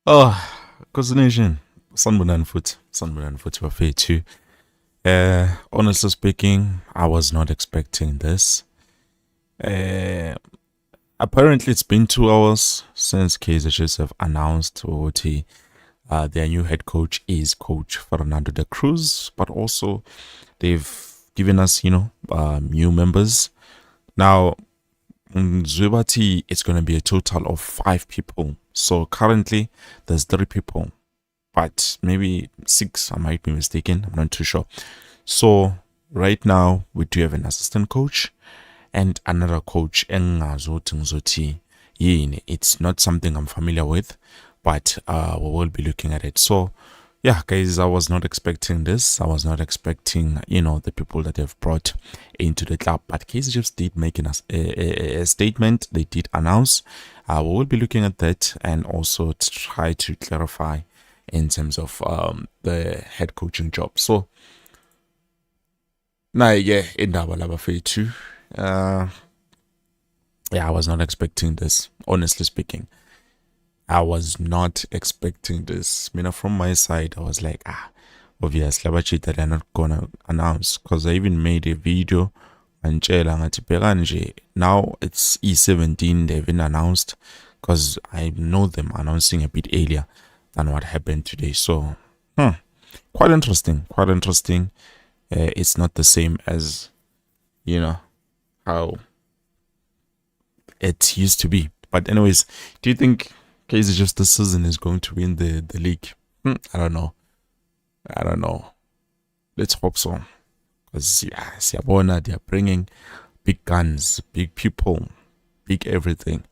Oh, Nation. Sanbonani foot bafethu. Honestly speaking, I was not expecting this. Uh, Apparently it's been 2 hours since Kaizer Chiefs have announced ukuthi their new head coach is Coach Fernando Da Cruz, but also they've given us, new members. Now, Zwebati, it's going to be a total of 5 people. So currently, there's 3 people, but maybe 6. I might be mistaken. I'm not too sure. So right now, we do have an assistant coach and another coach. It's not something I'm familiar with, but we will be looking at it. So yeah, guys, I was not expecting this. I was not expecting, the people that they've brought into the club. But Kaizer Chiefs did make a statement. They did announce. We will be looking at that and also to try to clarify in terms of the head coaching job. So, now, yeah, in too. Yeah, I was not expecting this, honestly speaking. I was not expecting this. From my side, I was like, obviously, Labachita, they're not gonna announce because I even made a video and now it's E17, they've been announced because I know them announcing a bit earlier than what happened today. So, quite interesting. Quite interesting. It's not the same as, how it used to be. But, anyways, do you think Kaizer just this season is going to win the league? I don't know. I don't know. Let's hope so. Because Siabona, they are bringing big guns, big people, big everything.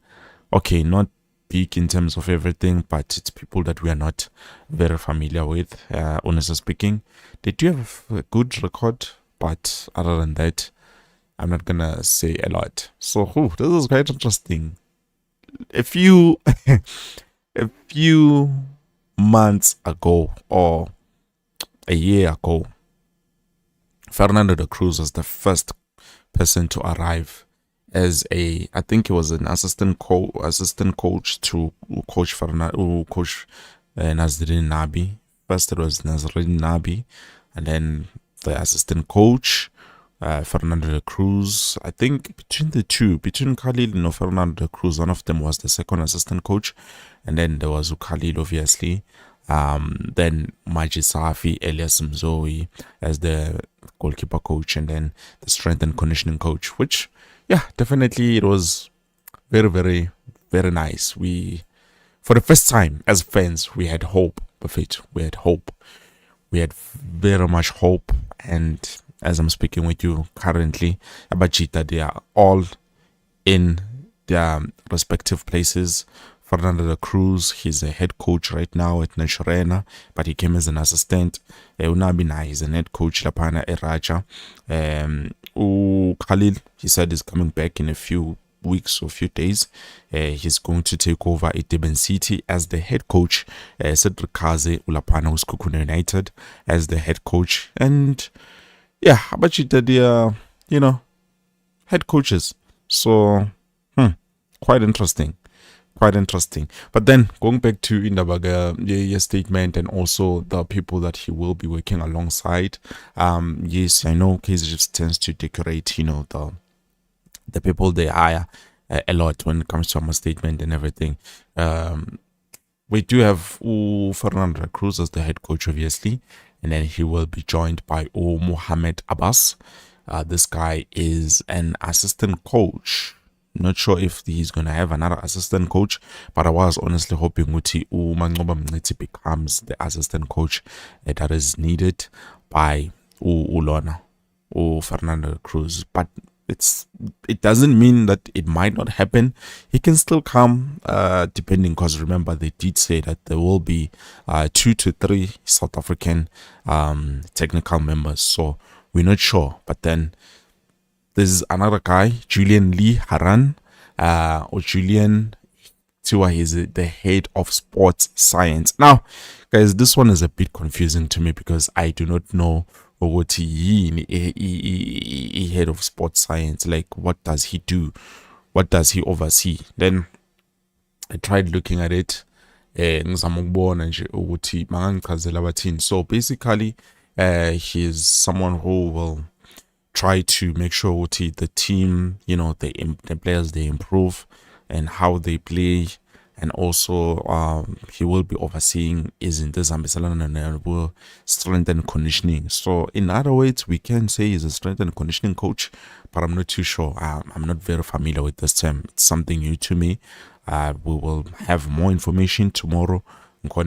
Okay, not big in terms of everything, but it's people that we are not very familiar with. Honestly speaking, they do have a good record, but other than that, I'm not gonna say a lot. So, this is quite interesting. A few, a few months ago or a year ago, Fernando Da Cruz was the first person to arrive as I think he was an assistant coach to coach Fernando, coach Nazrin Nabi. First it was Nazrin Nabi, and then the assistant coach Fernando Da Cruz. I think between the two, between Khalil and Fernando Da Cruz, one of them was the second assistant coach, and then there was Khalil, obviously. Then Majid Safi, Elias Mzoe as the goalkeeper coach, and then the strength and conditioning coach, which, yeah, definitely it was very, very, very nice. For the first time as fans, we had hope of it. We had hope. We had very much hope. And as I'm speaking with you currently, Abachita, they are all in their respective places. Fernando Da Cruz, he's a head coach right now at Nashorena, but he came as an assistant. Unabina, he's an head coach Lapana Eraja. Khalil, he said, is coming back in a few weeks or few days. He's going to take over at Durban City as the head coach. Cedric Kaze Ulapana Uskukuna United as the head coach. And yeah, Abachita, they are, head coaches. So, quite interesting. Quite interesting. But then going back to Indabaga, your statement and also the people that he will be working alongside. Yes, I know Kaizer Chiefs tends to decorate, the people they hire a lot when it comes to our statement and everything. We do have Fernando Da Cruz as the head coach, obviously, and then he will be joined by Mohamed Abbas. This guy is an assistant coach. Not sure if he's going to have another assistant coach, but I was honestly hoping Uti Mangoba Mniti becomes the assistant coach that is needed by Ulona or Fernando Cruz. But it doesn't mean that it might not happen. He can still come, depending, because remember they did say that there will be 2 to 3 South African technical members. So we're not sure, but then there's another guy, Julian Lee Haran, or Julian Tiwa. He's the head of sports science. Now, guys, this one is a bit confusing to me because I do not know what he head of sports science. Like, what does he do? What does he oversee? Then I tried looking at it, ngizama ukubona nje ukuthi bangangichazela abathini. So basically he's someone who will try to make sure ukuthi the team, the players, they improve and how they play. And also he will be overseeing izinto ezihambiselana nabo strength and conditioning. So in other words, we can say he's a strength and conditioning coach, but I'm not too sure. I'm not very familiar with this term. It's something new to me. We will have more information tomorrow. But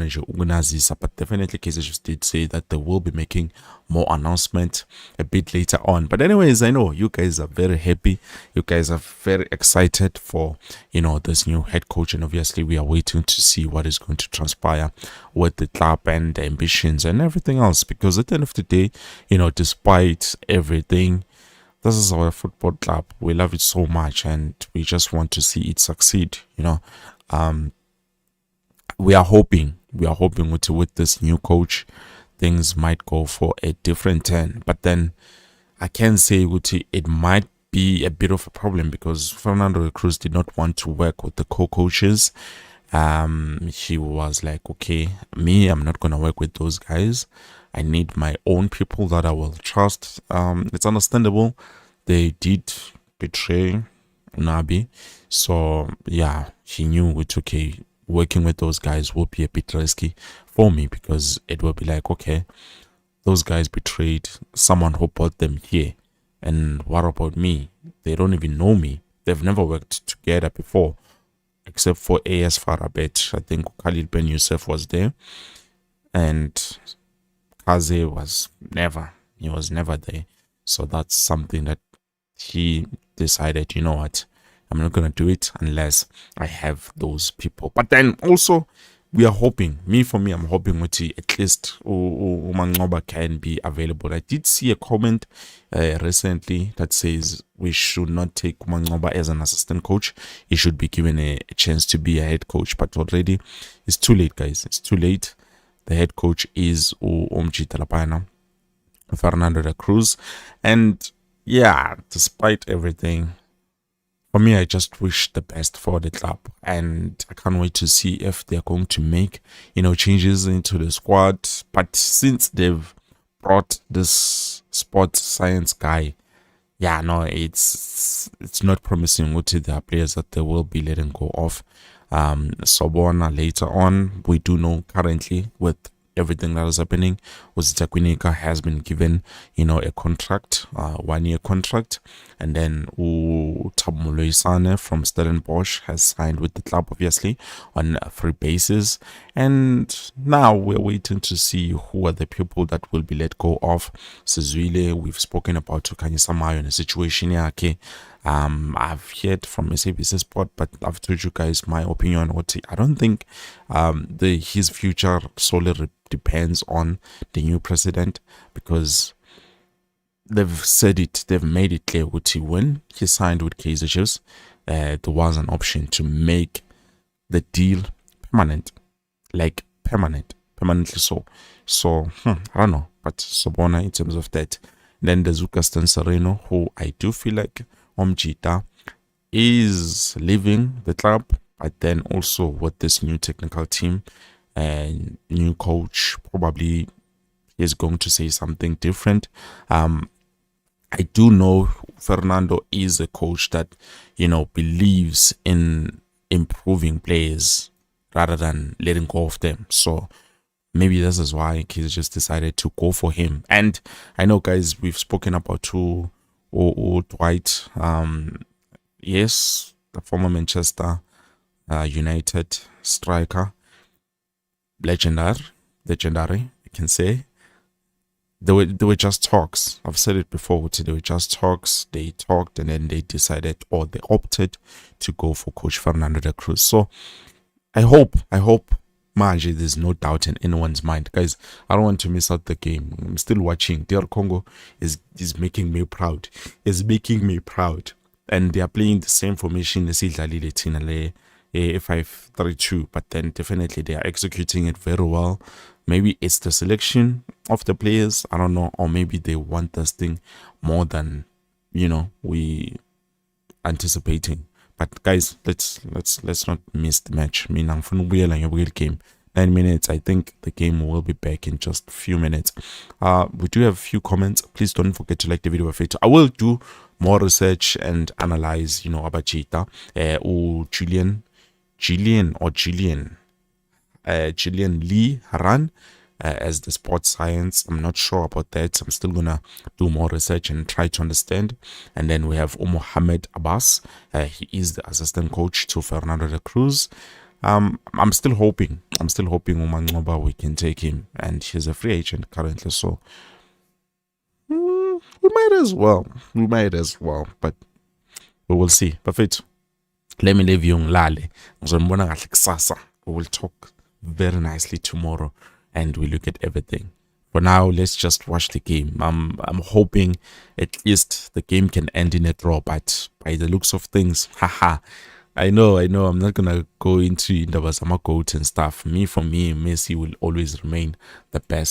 definitely Kaizer just did say that they will be making more announcement a bit later on. But anyways, I know you guys are very happy. You guys are very excited for, this new head coach. And obviously we are waiting to see what is going to transpire with the club and the ambitions and everything else. Because at the end of the day, despite everything, this is our football club. We love it so much and we just want to see it succeed, we are hoping with this new coach, things might go for a different turn. But then I can say it might be a bit of a problem because Fernando Da Cruz did not want to work with the co-coaches. He was like, okay, I'm not gonna work with those guys. I need my own people that I will trust. It's understandable. They did betray Nabi, so yeah, he knew it's okay. Working with those guys will be a bit risky for me because it will be like, okay, those guys betrayed someone who brought them here. And what about me? They don't even know me. They've never worked together before, except for AS Farabet. I think Khalid Ben Youssef was there. And Kaizer was never there. So that's something that he decided, you know what? I'm not going to do it unless I have those people. But then also, we are hoping, I'm hoping at least Umangcoba can be available. I did see a comment recently that says we should not take Umangcoba as an assistant coach. He should be given a chance to be a head coach. But already, it's too late, guys. It's too late. The head coach is Omji Talapana, Fernando Da Cruz. And yeah, despite everything, for me, I just wish the best for the club, and I can't wait to see if they're going to make, changes into the squad. But since they've brought this sports science guy, yeah, no, it's not promising to their players that they will be letting go of. Sobona later on, we do know currently with everything that is happening, Uzita Kwinika has been given, a contract, 1-year contract, and then Tamulo Isane from Stellenbosch has signed with the club, obviously, on a free basis. And now we're waiting to see who are the people that will be let go of. Sizwile, we've spoken about Tukanye Samayo in a situation here, okay. I've heard from SABC Sport, but I've told you guys my opinion on what I don't think his future solely depends on the new president, because they've said it, they've made it clear when he signed with Kaizer Chiefs, there was an option to make the deal permanent, like permanently so I don't know, but Sobona in terms of that. Then there's Lucas Sereno, who I do feel like Omjita is leaving the club, but then also with this new technical team and new coach, probably is going to say something different. I do know Fernando is a coach that, believes in improving players rather than letting go of them. So maybe this is why he's just decided to go for him. And I know, guys, we've spoken about Dwight. Yes, the former Manchester United striker, legendary, I can say. There were just talks. I've said it before. There were just talks. They talked and then they decided, or they opted to go for Coach Fernando Da Cruz. So I hope, Manje, there's no doubt in anyone's mind. Guys, I don't want to miss out the game. I'm still watching. DR Congo is making me proud. Is making me proud. And they are playing the same formation as Idlalile Tinale, a 5-3-2, but then definitely they are executing it very well. Maybe it's the selection of the players, I don't know, or maybe they want this thing more than we anticipating. But guys, let's not miss the match. I mean, I'm from the game. 9 minutes. I think the game will be back in just a few minutes. We do have a few comments. Please don't forget to like the video. I will do more research and analyze, about Cheetah. Gillian Lee Haran as the sports science. I'm not sure about that. I'm still gonna do more research and try to understand. And then we have Mohamed Abbas. He is the assistant coach to Fernando Da Cruz. I'm still hoping Umangoba we can take him, and he's a free agent currently, so we might as well. But we will see. Perfect. Let me leave you Lale. We will talk very nicely tomorrow and we look at everything. For now, let's just watch the game. I'm hoping at least the game can end in a draw, but by the looks of things, haha. I know, I'm not gonna go into Indabasama goat and stuff. For me, Messi will always remain the best.